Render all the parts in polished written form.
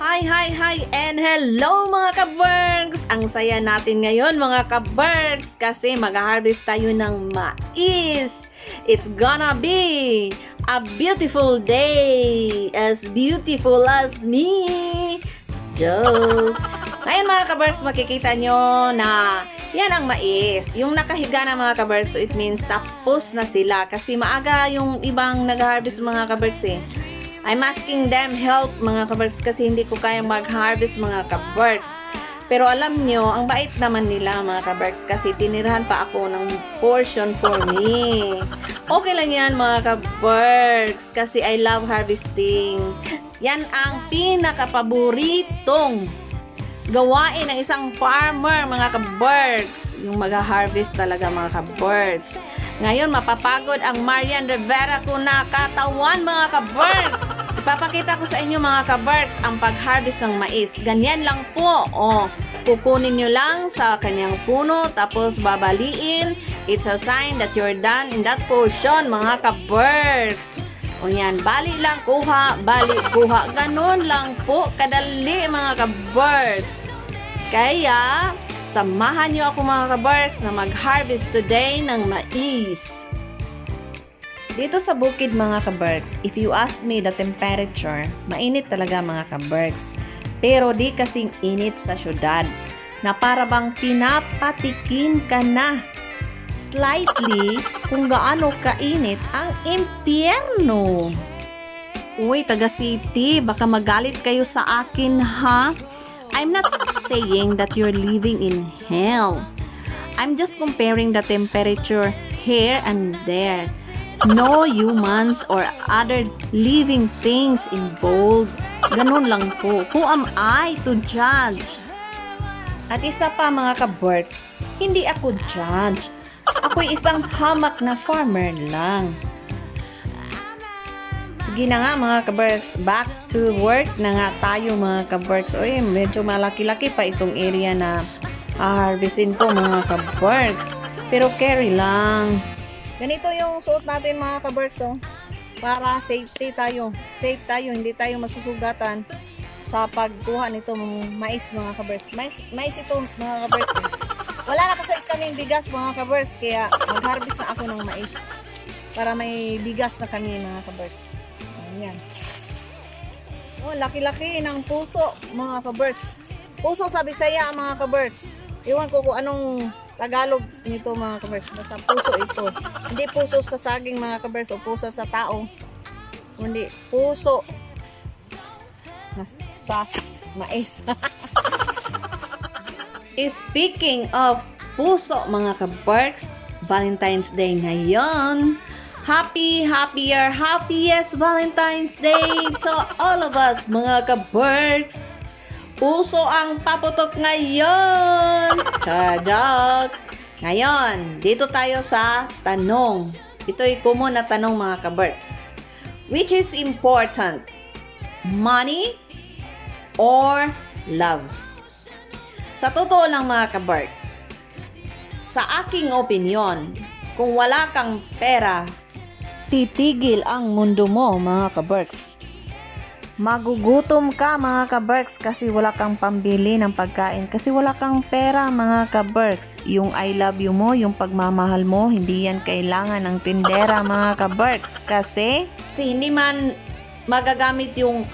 Hi, and hello mga ka-Berks! Ang saya natin ngayon mga ka-Berks kasi mag-harvest tayo ng mais. It's gonna be a beautiful day, as beautiful as me. Joke! Ngayon mga ka-Berks, makikita nyo na yan ang mais. Yung nakahiga na mga ka-Berks, so it means tapos na sila kasi maaga yung ibang nag-harvest mga ka-Berks eh. I'm asking them help mga ka-Berks kasi hindi ko kayang mag-harvest mga ka-Berks. Pero alam nyo, ang bait naman nila mga ka-Berks kasi tinirahan pa ako ng portion for me. Okay lang yan mga ka-Berks kasi I love harvesting. Yan ang pinakapaboritong gawain ng isang farmer mga ka-Berks. Yung mag-harvest talaga mga ka-Berks. Ngayon mapapagod ang Marian Rivera ko na katawan mga ka-Berks. Ipapakita ko sa inyo mga ka-Berks ang pag-harvest ng mais. Ganyan lang po. Kukunin nyo lang sa kanyang puno tapos babaliin. It's a sign that you're done in that portion mga ka-Berks. O yan, bali lang, kuha, bali, kuha. Ganun lang po, kadali mga ka-Berks. Kaya, samahan nyo ako mga ka-Berks na mag-harvest today ng mais. Dito sa bukid mga ka-Berks, if you ask me the temperature, mainit talaga mga ka-Berks. Pero di kasing init sa syudad, na para bang pinapatikim ka na slightly kung gaano kainit ang impyerno. Uy, taga city, baka magalit kayo sa akin ha? I'm not saying that you're living in hell. I'm just comparing the temperature here and there. No humans or other living things involved. Ganun lang po. Who am I to judge? At isa pa mga ka-Berks, hindi ako judge. Ako'y isang hamak na farmer lang. Sige na nga mga ka-Berks, back to work na nga tayo mga ka-Berks. Uy, medyo malaki-laki pa itong area na harvestin ko mga ka-Berks. Pero carry lang. Ganito yung suot natin mga ka-Berks para safety tayo. Safe tayo, hindi tayo masusugatan sa pagkuha nito mais mga ka-Berks. Mais ito mga ka-Berks. Wala na kasi kaming bigas mga ka-Berks, kaya mag-harvest na ako ng mais para may bigas na kami mga ka-Berks. Ayan. Oh, laki-laki ng puso mga ka-Berks. Puso sa Bisaya mga ka-Berks. Iwan ko kung anong Tagalog nito mga ka-Berks. Basta puso ito. Hindi puso sa saging mga ka-Berks o puso sa tao. Hindi puso sa mais. Speaking of puso mga ka-Berks, Valentine's Day ngayon. Happiest Valentine's Day to all of us mga ka-Berks. Puso ang paputok ngayon. Chajak. Ngayon, dito tayo sa tanong. Ito'y common na tanong mga ka-Berks. Which is important? Money or love? Sa totoo lang mga ka-Berks, sa aking opinion, kung wala kang pera, titigil ang mundo mo mga ka-Berks. Magugutom ka mga ka-Berks kasi wala kang pambili ng pagkain, kasi wala kang pera mga ka-Berks. Yung I love you mo, yung pagmamahal mo, hindi yan kailangan ng tindera mga ka-Berks kasi hindi man magagamit yung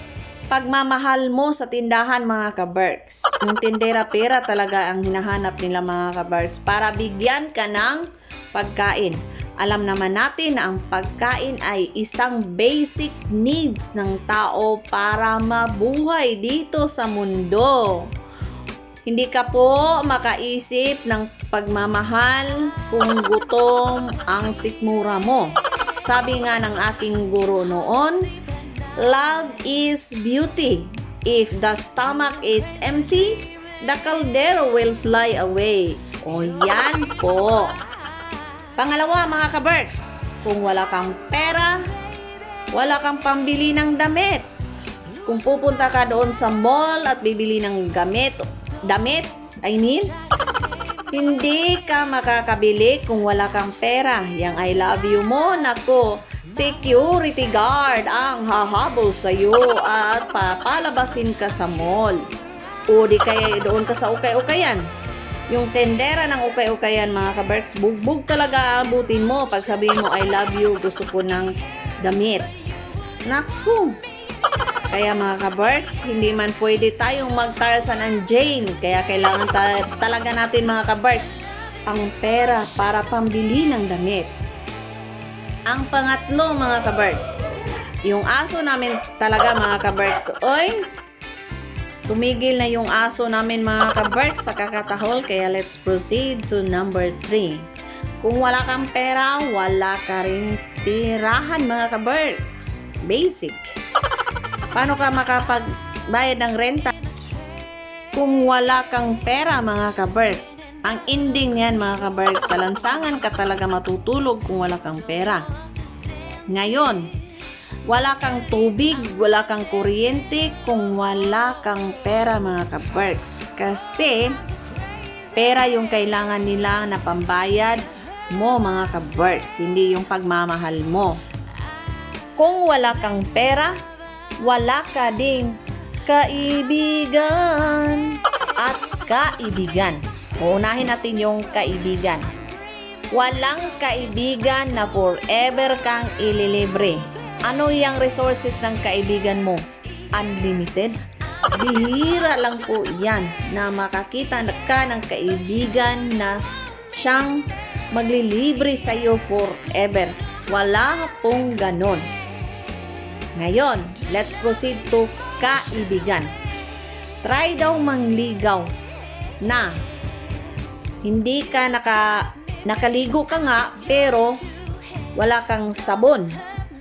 pagmamahal mo sa tindahan mga ka-Berks. Yung tindera pera talaga ang hinahanap nila mga ka-Berks para bigyan ka ng pagkain. Alam naman natin na ang pagkain ay isang basic needs ng tao para mabuhay dito sa mundo. Hindi ka po makaisip ng pagmamahal kung gutom ang sikmura mo. Sabi nga ng aking guro noon, love is beauty. If the stomach is empty, the caldero will fly away. O yan po. Pangalawa mga ka-Berks, kung wala kang pera, wala kang pambili ng damit. Kung pupunta ka doon sa mall at bibili ng hindi ka makakabili kung wala kang pera. Yang I love you mo, nako, Security guard ang hahabol sa'yo at papalabasin ka sa mall. O di kaya doon ka sa ukay-ukayan. Yung tendera ng ukay-ukayan, mga kaberks, bugbog talaga abutin mo pag sabihin mo, I love you, gusto ko ng damit. Naku! Kaya mga kaberks, hindi man pwede tayong mag-Tarzan and Jane. Kaya kailangan talaga natin, mga kaberks, ang pera para pambili ng damit. Ang pangatlo, mga kaberks, yung aso namin talaga, mga kaberks, oy, tumigil na yung aso namin, mga kaberks, sa kakatahol. Kaya let's proceed to number 3. Kung wala kang pera, wala ka rin tirahan, mga kaberks. Basic. Paano ka makapagbayad ng renta kung wala kang pera, mga kaberks? Ang ending niyan, mga kaberks, sa lansangan ka talaga matutulog kung wala kang pera. Ngayon, wala kang tubig, wala kang kuryente kung wala kang pera, mga kaberks. Kasi, pera yung kailangan nila na pambayad mo, mga kaberks, hindi yung pagmamahal mo. Kung wala kang pera, wala ka ding kaibigan at kaibigan. Uunahin natin yung kaibigan. Walang kaibigan na forever kang ililibre. Ano yung resources ng kaibigan mo? Unlimited? Bihira lang po yan na makakita ka ng kaibigan na siyang maglilibre sa iyo forever. Wala pong ganon. Ngayon, let's proceed to kaibigan. Try daw mangligaw na hindi ka nakaligo ka nga pero wala kang sabon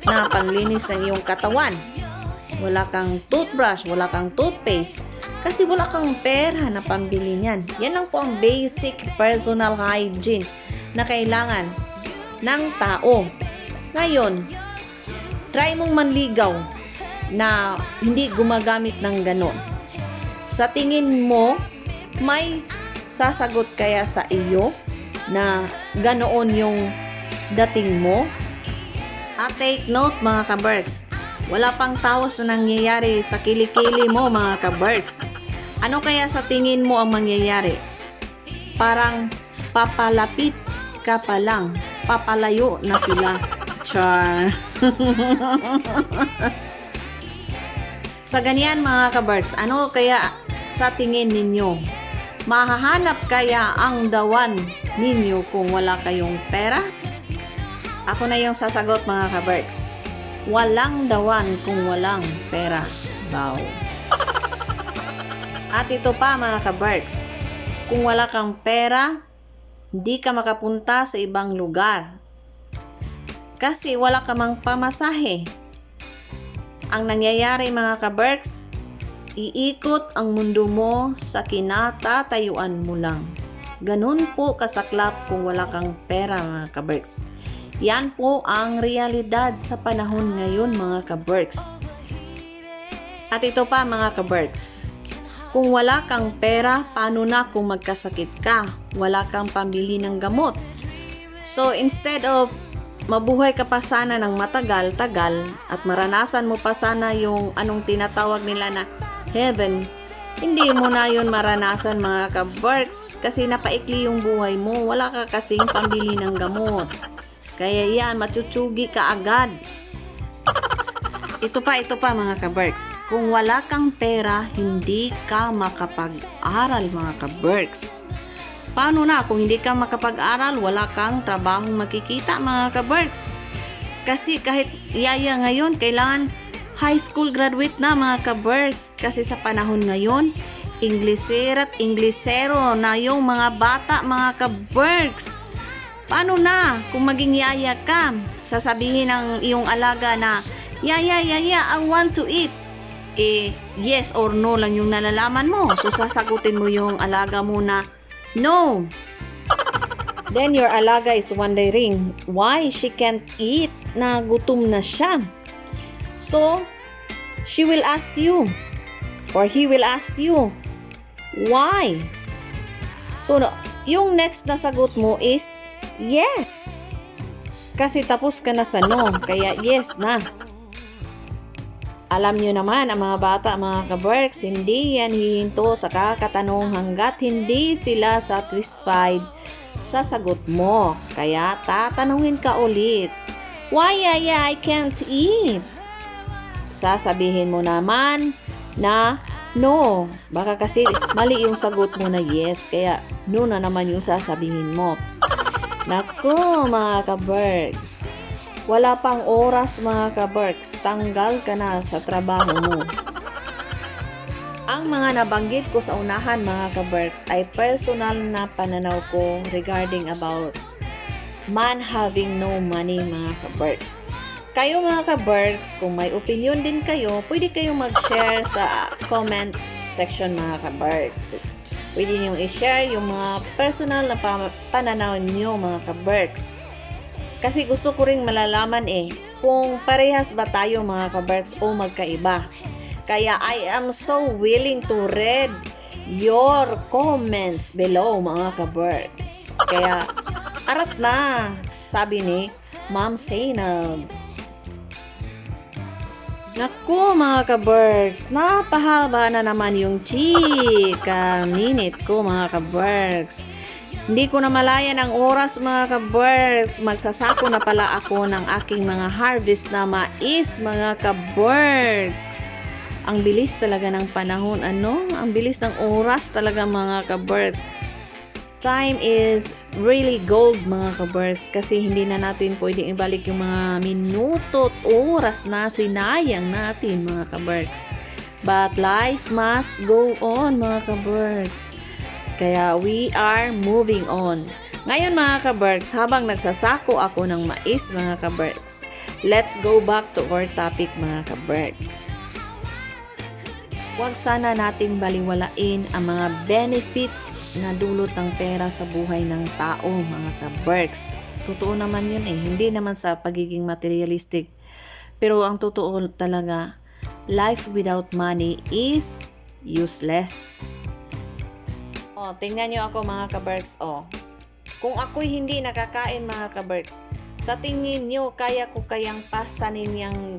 na panglinis ng iyong katawan. Wala kang toothbrush, wala kang toothpaste kasi wala kang pera na pambili niyan. Yan lang po ang basic personal hygiene na kailangan ng tao. Ngayon, try mong manligaw na hindi gumagamit ng ganon. Sa tingin mo, may sasagot kaya sa iyo na ganoon yung dating mo? At take note, mga kaberks, wala pang tawas na nangyayari sa kilikili mo, mga kaberks. Ano kaya sa tingin mo ang mangyayari? Parang papalapit ka pa lang, papalayo na sila. Char. Sa ganyan, mga kaberks, ano kaya sa tingin ninyo? Mahahanap kaya ang dawan ninyo kung wala kayong pera? Ako na yung sasagot, mga kaberks. Walang dawan kung walang pera. Wow. At ito pa, mga kaberks. Kung wala kang pera, hindi ka makapunta sa ibang lugar. Kasi wala ka mang pamasahe. Ang nangyayari, mga kaberks, iikot ang mundo mo sa kinatatayuan mo lang. Ganun po kasaklap kung wala kang pera, mga kaberks. Yan po ang realidad sa panahon ngayon, mga kaberks. At ito pa, mga kaberks. Kung wala kang pera, paano na kung magkasakit ka? Wala kang pambili ng gamot. So, instead of mabuhay ka pa sana ng matagal-tagal at maranasan mo pa sana yung anong tinatawag nila na heaven, hindi mo na yun maranasan, mga kaberks, kasi napaikli yung buhay mo. Wala ka kasing pambili ng gamot. Kaya yan, matutsugi ka agad. Ito pa, mga kaberks. Kung wala kang pera, hindi ka makapag-aral, mga kaberks. Paano na kung hindi ka makapag-aral, wala kang trabahong makikita, mga kaberks? Kasi kahit yaya ngayon, kailangan high school graduate na, mga kaberks. Kasi sa panahon ngayon, Inglesera at Inglesero na yung mga bata, mga kaberks. Paano na kung maging yaya ka? Sasabihin ng iyong alaga na, yaya, I want to eat. Yes or no lang yung nalalaman mo. So, sasagutin mo yung alaga mo na, no. Then, your alaga is wondering why she can't eat, na gutom na siya. So, she will ask you, or he will ask you, why? So, yung next na sagot mo is, yes. Kasi tapos ka na sa no, kaya yes na. Alam nyo naman ang mga bata, mga kaberks, hindi yan hihinto sa kakatanong hanggat hindi sila satisfied sa sagot mo. Kaya tatanungin ka ulit, why I can't eat? Sasabihin mo naman na no. Baka kasi mali yung sagot mo na yes, kaya no na naman yung sasabihin mo. Naku mga kaberks, wala pang oras mga kaberks, tanggal ka na sa trabaho mo. Ang mga nabanggit ko sa unahan mga kaberks ay personal na pananaw ko regarding about man having no money mga kaberks. Kayo mga kaberks, kung may opinion din kayo, pwede kayong mag-share sa comment section mga kaberks. Pwede niyong i-share yung mga personal na pananaw niyo mga kaberks. Kasi gusto ko ring malalaman kung parehas ba tayo mga kaberks o magkaiba. Kaya I am so willing to read your comments below mga kaberks. Kaya arat na, sabi ni Ma'am Zainab. Naku mga kaberks, napahaba na naman yung chika minute ko mga kaberks. Hindi ko na malayan ang oras mga kaberks. Magsasako na pala ako ng aking mga harvest na mais mga kaberks. Ang bilis talaga ng panahon, Ang bilis ng oras talaga mga kaberks. Time is really gold mga kaberks, kasi hindi na natin pwedeng ibalik yung mga minuto at oras na sinayang natin mga kaberks. But life must go on mga kaberks. Kaya we are moving on. Ngayon mga kaberks, habang nagsasako ako ng mais mga kaberks, let's go back to our topic mga kaberks. Huwag sana nating baliwalain ang mga benefits na dulot ng pera sa buhay ng tao, mga kaberks. Totoo naman yun hindi naman sa pagiging materialistic. Pero ang totoo talaga, life without money is useless. Tingnan nyo ako mga kaberks. Kung ako'y hindi nakakain mga kaberks, sa tingin nyo kaya ko kayang pasanin yung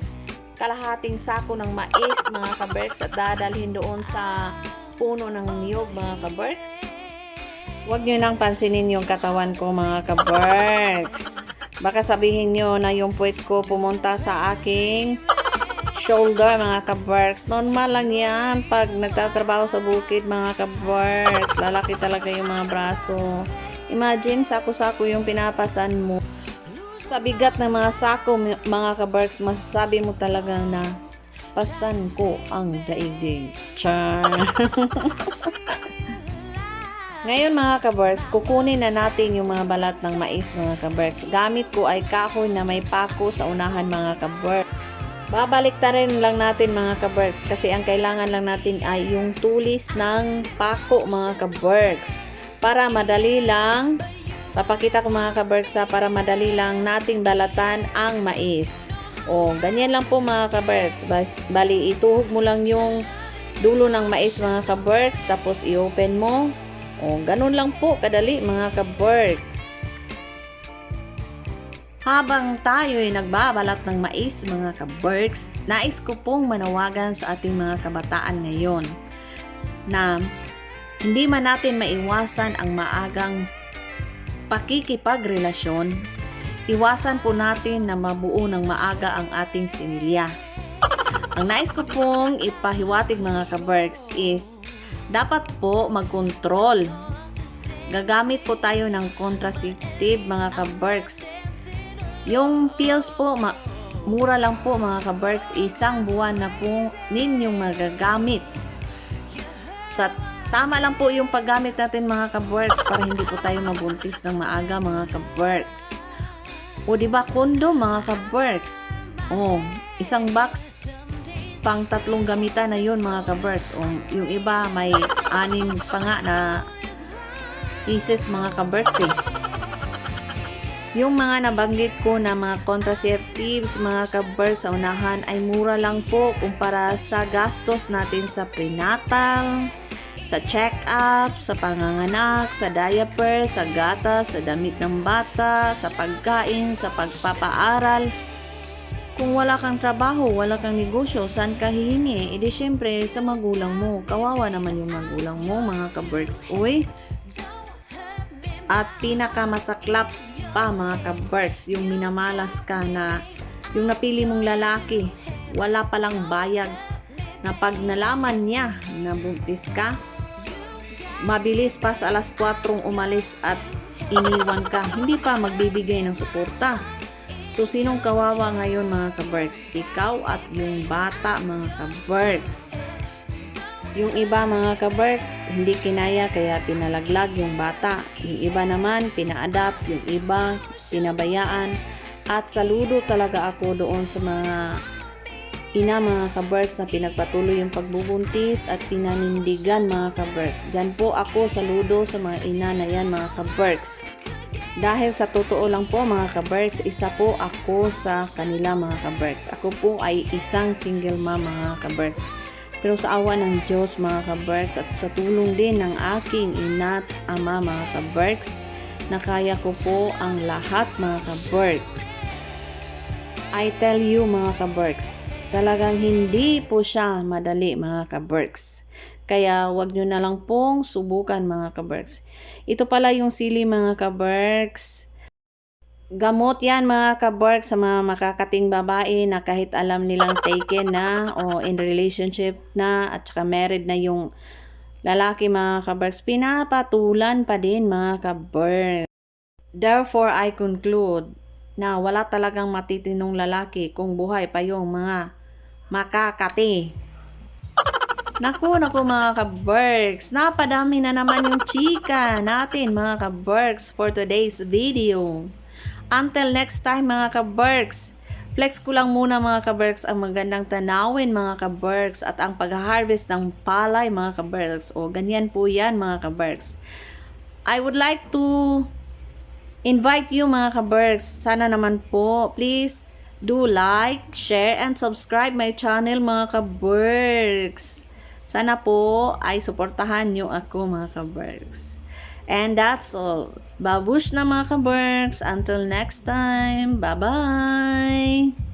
kalahating sako ng mais mga kaberks at dadalhin doon sa puno ng niyog mga kaberks? Huwag nyo nang pansinin yung katawan ko mga kaberks. Baka sabihin nyo na yung puwet ko pumunta sa aking shoulder mga kaberks. Normal lang yan pag nagtatrabaho sa bukid mga kaberks. Lalaki talaga yung mga braso. Imagine sako-sako yung pinapasan mo. Sa bigat ng mga sako, mga kaberks, masasabi mo talaga na pasan ko ang daigdig. Char! Ngayon mga kaberks, kukunin na natin yung mga balat ng mais mga kaberks. Gamit ko ay kahoy na may pako sa unahan mga kaberks. Babalik ta rin lang natin mga kaberks kasi ang kailangan lang natin ay yung tulis ng pako mga kaberks. Para madali lang, papakita ko mga kaberks para madali lang nating balatan ang mais. Ganyan lang po mga kaberks. Bali, ituhog mo lang yung dulo ng mais mga kaberks, tapos i-open mo. Ganun lang po kadali mga kaberks. Habang tayo ay nagbabalat ng mais mga kaberks, nais ko pong manawagan sa ating mga kabataan ngayon na hindi man natin maiwasan ang maagang pakikipagrelasyon, iwasan po natin na mabuo ng maaga ang ating similya. Ang nais ko pong ipahiwatig mga kaberks is dapat po magkontrol. Gagamit po tayo ng contraceptive mga kaberks. Yung pills po, mura lang po mga kaberks, isang buwan na po ninyong magagamit. Tama lang po yung paggamit natin mga kaberks para hindi po tayo mabuntis ng maaga mga kaberks. Diba kondo mga kaberks? Isang box pang 3 gamitan na yun mga kaberks. Yung iba may 6 pa nga na pieces mga kaberks Yung mga nabanggit ko na mga contraceptives mga kaberks sa unahan ay mura lang po kumpara sa gastos natin sa prenatal, sa check-up, sa panganganak, sa diaper, sa gatas, sa damit ng bata, sa pagkain, sa pagpapaaral. Kung wala kang trabaho, wala kang negosyo, saan ka hihingi? E di syempre sa magulang mo. Kawawa naman yung magulang mo, mga ka-Berks. Uy! At pinakamasaklap pa, mga ka-Berks, yung minamalas ka na yung napili mong lalaki, wala palang bayag, na pag nalaman niya na buntis ka, mabilis pa sa alas 4 umalis at iniwan ka, hindi pa magbibigay ng suporta. So, sinong kawawa ngayon, mga ka-Berks? Ikaw at yung bata, mga ka-Berks. Yung iba, mga ka-Berks, hindi kinaya kaya pinalaglag yung bata. Yung iba naman, pina-adapt. Yung iba, pinabayaan. At saludo talaga ako doon sa mga ina, mga ka-Berks, na pinagpatuloy yung pagbubuntis at pinanindigan, mga ka-Berks. Diyan po ako saludo sa mga ina na yan, mga ka-Berks. Dahil sa totoo lang po, mga ka-Berks, isa po ako sa kanila, mga ka-Berks. Ako po ay isang single mom, mga ka-Berks. Pero sa awa ng Diyos, mga ka-Berks, at sa tulong din ng aking ina at ama, mga ka-Berks, nakaya ko po ang lahat, mga ka-Berks. I tell you, mga ka-Berks, talagang hindi po siya madali, mga ka-Berks. Kaya wag nyo na lang pong subukan, mga ka-Berks. Ito pala yung sili, mga ka-Berks. Gamot yan, mga ka-Berks, sa mga makakating babae na kahit alam nilang taken na o in relationship na at saka married na yung lalaki, mga ka-Berks, pinapatulan pa din, mga ka-Berks. Therefore, I conclude na wala talagang matitinong lalaki kung buhay pa yung mga makakati. Naku, mga ka-Berks, napadami na naman yung chika natin, mga ka-Berks, for today's video. Until next time, mga ka-Berks, flex ko lang muna, mga ka-Berks, ang magandang tanawin, mga ka-Berks, at ang pag-harvest ng palay, mga ka-Berks. O, ganyan po yan, mga ka-Berks. I would like to invite you, mga ka-Berks. Sana naman po, please do like, share, and subscribe my channel, mga ka-Berks. Sana po ay suportahan nyo ako, mga ka-Berks. And that's all. Babush na, mga ka-Berks. Until next time. Bye-bye!